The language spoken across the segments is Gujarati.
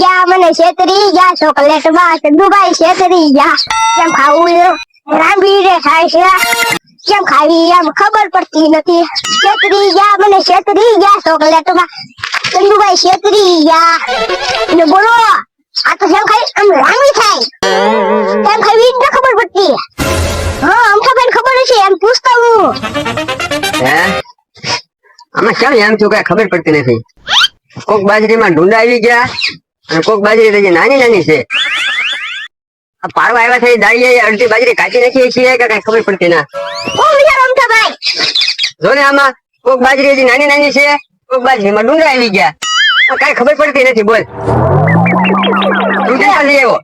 ગયા મને છેતરી ગયા ચોકલેટ માં દુબાઈ છેતરી ગયા કેમ ખાવું રાંબી રે થાય છે કેમ ખાવી એમ ખબર પડતી નથી છેતરી ગયા મને છેતરી ગયા ચોકલેટ માં દુબાઈ છેતરી ગયા ને બોલો આ તો કેમ ખાઈ આમ રાંબી થાય કેમ ખાવી ન ખબર પડતી હા આમ ખબર છે એમ પૂછતા હું હે આમાં કેમ એમ છું કઈ ખબર પડતી નથી કોક બાજરીમાં ઢૂંડા આવી ગયા અને કોક બાજરી તો નાની નાની છે આ પાડવા આવ્યા છે દાળીએ અડધી બાજરી કાઢી નાખીએ છીએ કે કઈ ખબર પડતી ના ઓ વિચાર અમથા ભાઈ જો ને આમાં કોક બાજરી હજી નાની નાની છે કોક બાજરીમાં ઢૂંડા આવી ગયા કઈ ખબર પડતી નથી બોલ તું ક્યાં લઈ આવ્યો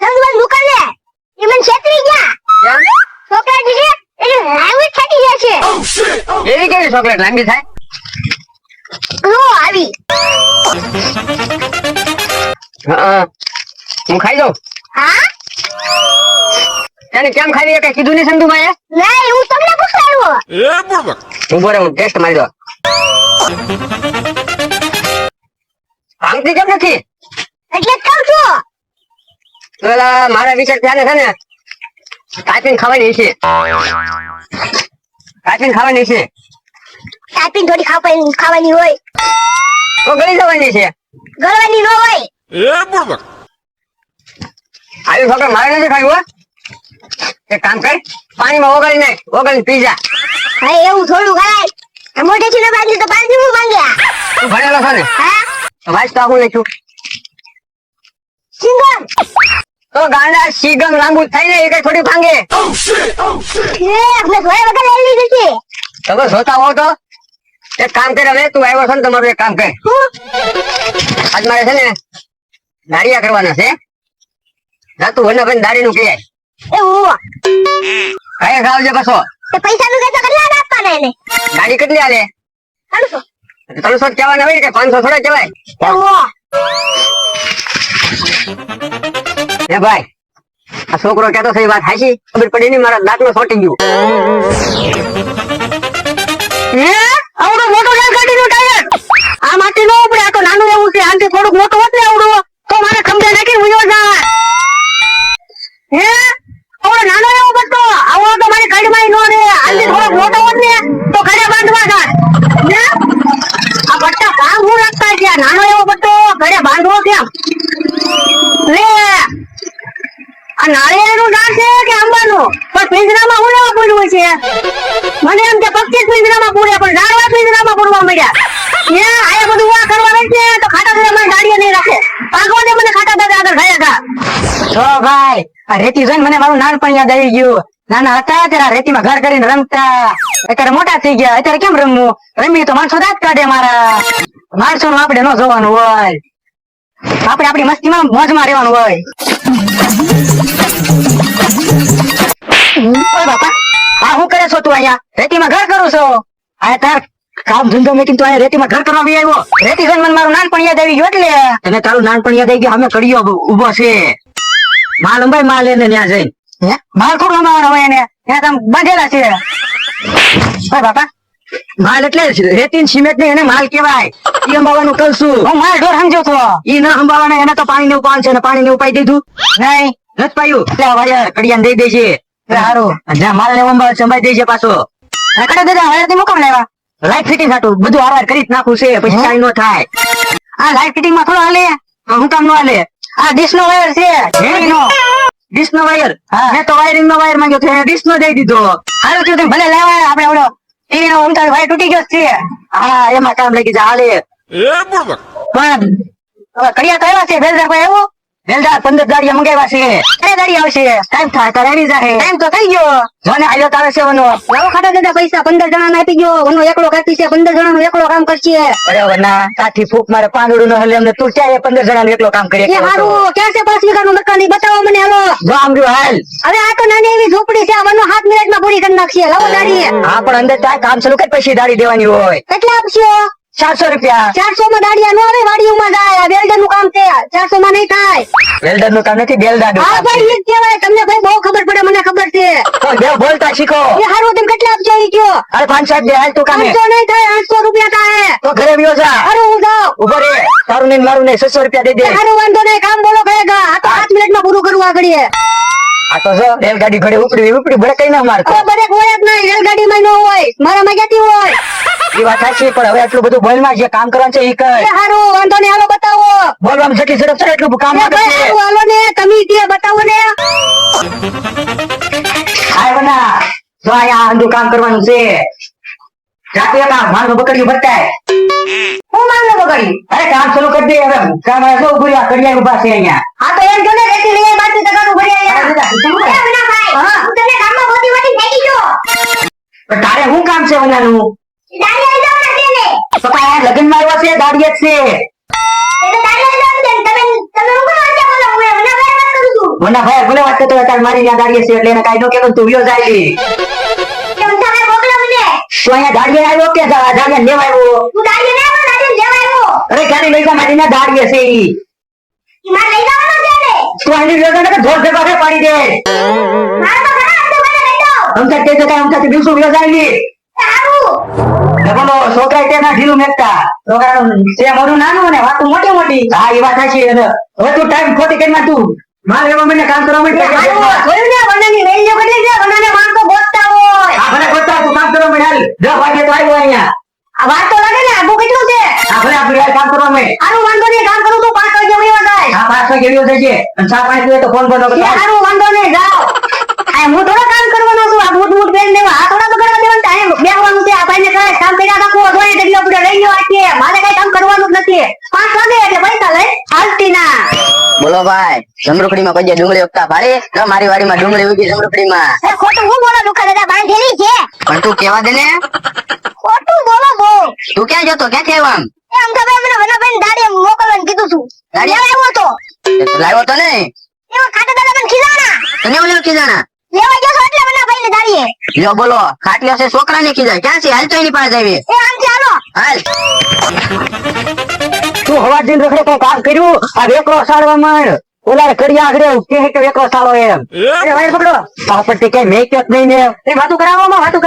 તમે દુકાન લે એ મને છેતરી ગયા કેમ ચોકલેટ છે એટલે રાંબી થતી જાય છે એવી કેવી ચોકલેટ લાંબી થાય લો આવી હા હું ખાઈ જાઉં હા એને કેમ ખાવી કઈ કીધું નહીં સંધુભાઈ નહીં હું તમને પૂછવા આવ્યો ઉભો રહે હું ટેસ્ટ મારી દો ભાંગતી કેમ નથી એટલે જ કહું છું પેલા મારા વિચાર ધ્યાને છે ને કાચીને ખાવાની છે કાચીને ખાવાની છે ટાઈપિંગ થોડી ખાવાની હોય તો ગળી જવાની છે ગળવાની ન હોય આવી છોકરા મારે નથી ખાવી હો એક કામ કર પાણીમાં ઓગાળી નાખ ઓગાળી પી જા હા એવું થોડું ખાય મોઢે થી બાજુ તો પાણી હું માંગ્યા તું ભણેલો છો ને હા તો વાંચ તો આખું લખ્યું સિંગમ તો ગાંડા સીગમ લાંબુ થાય ને એ કઈ થોડી ભાંગે એ મેં થોડા વગર લઈ લીધી છે તમે જોતા હો તો એક કામ કર હવે તું આવ્યો છો ને તમારું એક કામ કર આજ મારે છે ને દાડિયા કરવાના છે જા તું વના ભાઈ દાડી નું કહે એવું કઈ ખાવજે પાછો તે પૈસા નું કેટલા કેટલા આપવાના એને દાડી કેટલી આલે 300 300 કહેવાના હોય કે 500 થોડા કહેવાય એવું હે ભાઈ આ છોકરો કહેતો છે એ વાત હાચી ખબર પડી નહીં મારા દાંતમાં સોટી ગયું હે આવડો મોટો ગાડીનું ટાયર આ માટી નો ઉપડે આ તો નાનું એવું છે આનથી થોડુંક મોટું હોત ને આવડો તો મારે ખંભે નાખી ઉયો જા હે આવડો નાનો એવો બટ્ટો આવડો તો મારી ગાડીમાં નો રે આનથી થોડોક મોટો હોત ને તો ઘરે બાંધવા જાય ને આ બટ્ટા કામ હું રાખતા છે નાનો એવો બટ્ટો ઘરે બાંધવો કેમ લે આ નાળિયેરનું ઝાડ છે કે આંબાનું પણ પિંજરામાં હું લેવા પડ્યું છે મને એમ કે પક્ષી પિંજરામાં પૂરે પણ ઝાડવા પિંજરામાં પૂરવા મળ્યા આયા બધું વા કરવા રહેશે તો ખાટા દાદા મારી ગાડીએ નહીં રાખે પાગો ને મને ખાટા દાદા આગળ ગયા હતા છો ભાઈ આ રેતી જોઈને મને મારું નાનપણ યાદ આવી ગયું નાના હતા ત્યારે રેતીમાં ઘર કરીને રમતા અત્યારે મોટા થઈ ગયા અત્યારે કેમ રમવું રમી તો માણસો દાંત કાઢે મારા માણસો નું આપણે ન જોવાનું હોય આપણે આપણી મસ્તીમાં મોજમાં રહેવાનું હોય ઓય બાપા આ શું કરે છો તું અહીંયા રેતીમાં ઘર કરું છો આ તાર કામ ધંધો મેકીને તું અહીંયા રેતીમાં ઘર કરવા બી આવ્યો રેતી જોઈને મને મારું નાનપણ યાદ આવી ગયું એટલે તને તારું નાનપણ યાદ આવી ગયું અમે કડીઓ ઉભો છે માલ અંબાઈ માલ એને ત્યાં જઈને માલ થોડું અમાવાનો હોય એને ત્યાં તમે બાંધેલા છે ઓય બાપા માલ એટલે રેતી સિમેન્ટ ને એને માલ કેવાય ઈ અંબાવાનું કહું છું હું માલ ઢોર સમજો છો ઈ ના અંબાવાના એને તો પાણી ને ઉપાન છે ને પાણી ને ઉપાઈ દીધું નહીં નથી પાયું એટલે વાયર કડિયાને દઈ દેજે સારું જ્યાં માલ ને સંભાઈ દેજે પાછો કડે દાદા વાયર થી મુકામ લેવા લાઈટ ફિટિંગ હતું બધું આવાર કરી જ નાખું છે પછી કાઈ નો થાય આ લાઈટ ફિટિંગ માં થોડો હાલે હું કામ નો હાલે આ ડીશ નો વાયર છે ડીશ નો વાયર મેં તો વાયરિંગ નો વાયર માંગ્યો છે ડીશ નો દઈ દીધો હારું થયું ભલે લેવાય આપણે ઓલો ટીવી નો ઉમતા વાયર તૂટી ગયો છે હા એમાં કામ લાગી જાય હાલે પણ કડિયા તો આવ્યા છે વેલદાર ભાઈ આવ્યો વેલદાર 15 દાડિયા મંગાવ્યા છે અરે દાડિયા આવશે ટાઈમ થાય તારે આવી જાય ટાઈમ તો થઈ ગયો જોને આવ્યો તારે છે વનો લાવો ખાટા દાદા પૈસા 15 જણા ને આપી ગયો વનો એકલો કાપી છે 15 જણા નું એકલો કામ કરશે અરે વના કાઠી ફૂક મારે પાંદડું ન હલે અમને તું ક્યારે 15 જણા નું એકલો કામ કરે એ હારું ક્યાં છે 5 વીઘા નું મકાન ઈ બતાવો મને હાલો જો આમ રહ્યો હાલ હવે આ તો નાની એવી ઝૂંપડી છે આ વનો 7 મિનિટમાં પૂરી કરી નાખીએ લાવો દાડી હા પણ અંદર ત્યાં કામ ચાલુ કર પછી દાડી દેવાની હોય કેટલા આપશો 400 રૂપિયા 400 માં દાડિયા નો આવે વાડીઓમાં જાય વેલ્ડર નું કામ છે 400 માં નહીં થાય વેલ્ડર નું કામ નથી બેલદાર નું હા ભાઈ ઈ જ કહેવાય તમને ભાઈ બહુ ખબર પડે મને ખબર છે પણ બે બોલતા શીખો એ હારું તમે કેટલા આપશો ઈ કયો અરે 500 દે હાલ તું કામે 500 નહીં થાય 800 રૂપિયા થાય તો ઘરે વ્યો જા અરે હું જાઉં ઉભો રે તારું નહીં મારું નહીં 600 રૂપિયા દે દે. હારું વાંધો નહીં, કામ બોલો કહેગા. આ તો 5 મિનિટમાં પૂરું કરવું આગળ છે. આ તો જો રેલગાડી ઘડે ઉપડી ભડે કઈ ના મારતો. હવે બધે હોય જ નહીં, રેલગાડીમાં ન હોય, મારામાં ક્યાંથી હોય? એ વાત સાચી, પણ હવે એટલું બધું બોલમાં જે કામ કરવાનું છે એ કર. એ હારું વાંધો નહીં, હાલો બતાવો. બોલવામાં જેટલી ઝડપ છે એટલું કામ એ ના ભાઈ કરશે. હારું હાલો ને, તમે ત્યાં બતાવો ને. હાય બના, જો અહીંયા અંધું કામ કરવાનું છે. જાતે કામ માલ બકડીયું બતાય. હું માનલો બગાડી. અરે કામ શરૂ કરી દે હવે. કામ આ જો ઉભું રહ્યા, કડિયા ઉભા છે અહીંયા. આ તો એમ જો ને રેતી લઈએ બાકી ટકાનું ભરી આયા. હા. એ વિનાભાઈ, હા. હું તને ગામમાં મોટી મોટી ફેંકી જો. પણ તારે શું કામ છે ઓનાનું? દાડી લઈ જાઓ ને તેને. તો કાંઈ આ લગ્નમાં આવ્યા છે દાડિયા જ છે. એને દાડી લઈ જાઓ ને તેને. તમે હું કોણ વાંચા બોલો? હું વિનાભાઈ વાત કરું છું. મને ભાઈ ભલે વાત કરતો હતા મારી ત્યાં દાડિયા છે એટલે એને કાંઈ ન કહેતો તું વ્યો જાય લી. કેમ તમે મોકલો મને? તું અહીંયા દાડિયા આવ્યો કે દાડિયા લેવા આવ્યો? હું દાડી ના આવ્યો, દાડી લેવા આવ્યો. અરે ગાડી લઈ જા, મારી ત્યાં દાડિયા છે ઈ. ઈ મારે લઈ જવાનો છે ને. તું આની વ્યો જાય કે ઢોર ભેગા છે પાડી દે. મારે તો ઘણા અંતે મને લઈ જાઓ. અમથા તે જગ્યાએ અમથાથી દિવસો વ્યો જાય લી. એ હારું. ને બોલો છોકરા તે ના ઢીલું મેકતા. છોકરાનું છે મોઢું નાનું અને વાતું મોટી મોટી. હા એ વાત સાચી. અને હવે તું ટાઈમ ખોટી કરી નાખ તું. મારે એમાં મને કામ કરવા એ હારું. માંડ્યા. જોયું ને વનાની વેલ્યુ કેટલી છે? વનાને માણસો ગોતતા હોય. આ ભલે ખોટા તું કામ કરવા માંડ. હાલ 10 વાગે તો આવ્યો અહીંયા. આ વાત તો લાગે ને, આગું કેટલું છે? આ ભલે આપણે હાલ કામ કરવા માંડ. હારું વાંધો નહીં, કામ કરું છું 5 વાગે વયો જાય. આ 5 વાગે આવ્યો થશે અને 4-5 જોઈએ તો ફોન બંધ એ કરતો. હારું વાંધો નહીં, જાઓ. આ હું થોડો કામ કરવાનો છું, આ બૂટ બૂટ પહેરીને દેવા. આ થોડા તો કરવા દેવાનું, ટાઈમ બેસવાનું છે. આ ભાઈને કાંઈ કામ કર્યા રાખવું હોય તો એટલે આપણે લઈ લેવા છીએ. મારે કાંઈ કામ કરવાનું જ નથી. 5 વાગે એટલે પૈસા લઈ હાલતી ના. બોલો ભાઈ, જમરૂખડીમાં કોઈ ડુંગળી ઉગતા ભાડે ન મારી વાડીમાં ડુંગળી ઉગી જમરૂખડીમાં. એ ખોટું હું બોલો લુખા દાદા, બાંધેલી છે. પણ તું કેવા દે ને, ખોટું બોલો બહુ. તું ક્યાં જતો, ક્યાંથી આવ્યો? આમ એ અમથાભાઈ મને વનાભાઈને દાડીએ મોકલવાનું કીધું છું. દાડીએ? લેવા આવ્યો હતો. તે લાવ્યો તો ને, એમાં ખાટા દાદા મને ખીજાણા. તને ઓલો ખીજાણા. લેવા ગયો છો એટલે વનાભાઈને દાડીએ. લ્યો બોલો, ખાટલો છે છોકરાને ખીજાય, ક્યાં છે? હાલ તો એની પાસે આવી. એ આમથી હાલો. હાલ. તું હવા દિન રખડે કઈ કામ કર્યું? આ વેકરો સાળવા માંડ. ઓલા કડિયા આગળ કે વેકરો સાળો એમ. અરે વાયર પકડો. પાપડથી કઈ મેક્યો જ નહીં ને. એ વાતું કરાવવામાં હાથ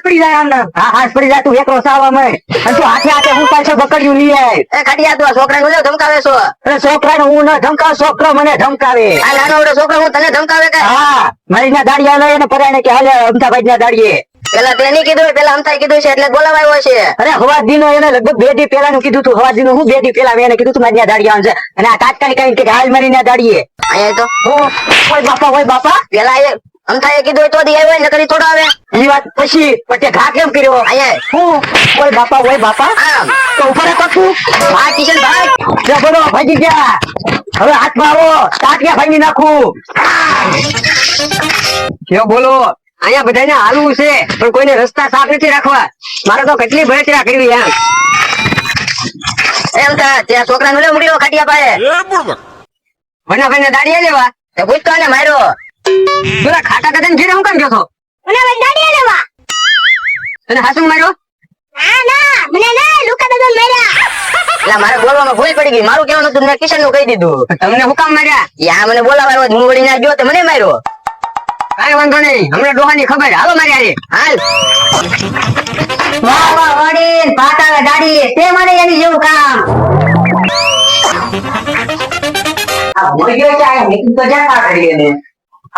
પડી જાય આમને. હા હાથ પડી જાય, તું વેકરો સાળવા માંડ. અને તું હાથે હાથે હું પાછો બકડ્યું લઈ આય. એ ખાટિયા તું આ છોકરાને ઓલો ધમકાવે છો? અરે છોકરાને હું ન ધમકાવ, છોકરો મને ધમકાવે. આ નાનો ઓલો છોકરો હું તને ધમકાવે કે? હા મારી ના દાડિયા લઈ અને પરાણે કે હાલે અમથાભાઈ ના દાડીએ. પેલા તે નહીં કીધું, પેલા અમથાએ કીધું છે એટલે બોલાવા આવ્યો છે. અરે હવાદીનો એને લગભગ 2 દી પહેલાનું કીધું તું. હવાદીનો હું 2 દી પહેલા એને કીધું તું મારી ત્યાં દાડિયા આવશે. અને આ તાત્કાલિક કઈ કે હાલ મારી ના દાડીએ. અહીંયા તો ઓય બાપા પેલા એ અમથાએ કીધું હોય તો દી આવ્યો હોય, નકરી થોડો આવે. એ વાત પછી પટે ઘા કેમ કર્યો? અહીંયા હું ઓય બાપા આમ તો ઉપર તો તું હા કિશન ભાઈ, જે બોલો ભાગી ગયા. હવે હાથમાં આવો, તાટિયા ભાંગી નાખું. જો બોલો અહીંયા બધાને હાલવું છે પણ કોઈને રસ્તા સાફ નથી રાખવા. મારે તો કેટલી બળતરા કરવી એમ. એમ થા ત્યાં છોકરાને ઓલો મૂક્યો ખાટિયા પાસે. વનાભાઈને દાડિયા લેવા તે પૂછતો ને માર્યો. પેલા ખાટા દાદાને ઘેરે હું કેમ ગયો છો? વનાભાઈ દાડીએ લેવા. તને હાસુ માર્યો? ના મને ના લુખા દાદા માર્યા. એટલે મારે બોલવામાં ભૂલ પડી ગઈ. મારું કહેવાનું હતું મેં કિશન નું કહી દીધું. તમને હું કામ માર્યા? યા મને બોલાવા આવ્યો, હું વળી ના ગયો તો મને માર્યો. કાંઈ વાંધો નહીં, હમણાં ડોહાની ખબર. હાલો મારી હારે. હાલ. વાહ વાહ વડીલ, પાતાવે દાડીએ. તે મને એની જેવું કામ. આ ભૂલ ગયો છે, આ નીકળી તો જાતા કરી એને.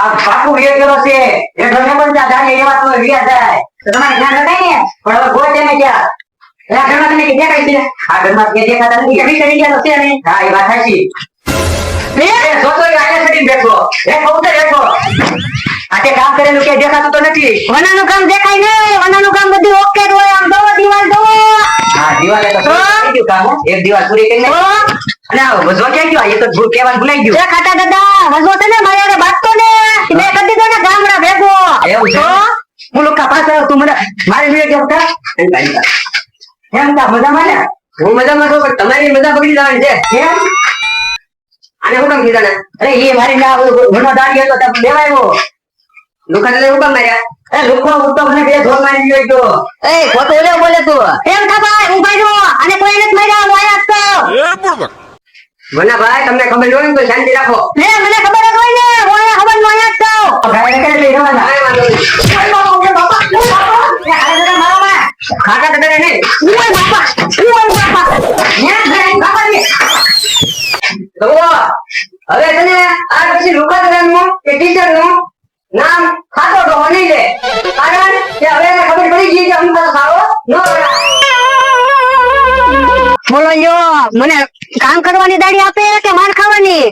આ બાપુ વિયો ગયેલો છે. એ ઘરને પણ ત્યાં દાડીએ એવા તો વિયા જાય. તો તમારે ધ્યાન રખાય ને. પણ હવે ગોળ તેને ક્યાં? એ આ ઘરમાં તને કે દેખાય છે? આ ઘરમાં કે દેખાતા નથી. એવી કરી ગયા તો છે નહીં. હા એ વાત સાચી. એ જોતો એ આયા સડીને બેઠો. ઉતર બેઠો. આ તે કામ કરેલું કે દેખાતું તો નથી. વનાનું કામ દેખાય નહીં. વનાનું કામ બધું ઓકે જ હોય. આમ જોવો દિવાલ જોવો. હા દિવાલે તો પૂરી થઈ ગયું કામ હો. એક દિવાલ પૂરી કરી નાખી. અને આ વજવા ક્યાં ગયો? એ તો કહેવાનું ભૂલાઈ ગયું. એ ખાટા દાદા વસો છે ને મારી હારે બાટતો ને. મેં કરી દીધો ને ગામડા ભેગો. એવું છે? હું લોકો પાસે આવ્યો, તું મને મારી વિડીયો કેમ કર? એમ તા મજામાં ને? હું મજામાં છું પણ તમારી મજા બગડી જવાની છે. કેમ? આને હું કામ કીધા ને? અરે એ મારી ના ઘણો દાડી હતો તમે લેવા આવ્યો. લુખા ને હું કામ માર્યા? એ લુખો હું તો મને બે ધોર મારી ગયો તો. એ ખોટું ઓલો બોલે તું. એમ થા ભાઈ ઉભા રહો. અને કોઈને જ માર્યા હું આયા જ છું. મને ભાઈ તમને ખબર હોય ને તો શાંતિ રાખો. લે મને ખબર જ હોય ને. હું આયા ખબર નો આયા જ છું. ગાય ને લઈ જવાના. કાંઈ વાંધો નહીં. ખાટા કટરે નહીં. ઓય બાપા. ઓય બાપા. બાપા હવે તને આ પછી લુકાદાન નું કે ટીચર નું નામ ખાતો તો નહીં લે કારણ કે હવે એને ખબર પડી ગઈ કે હું તારો સારો ન બોલો યો મને કામ કરવાની દાડી આપે કે માર ખાવાની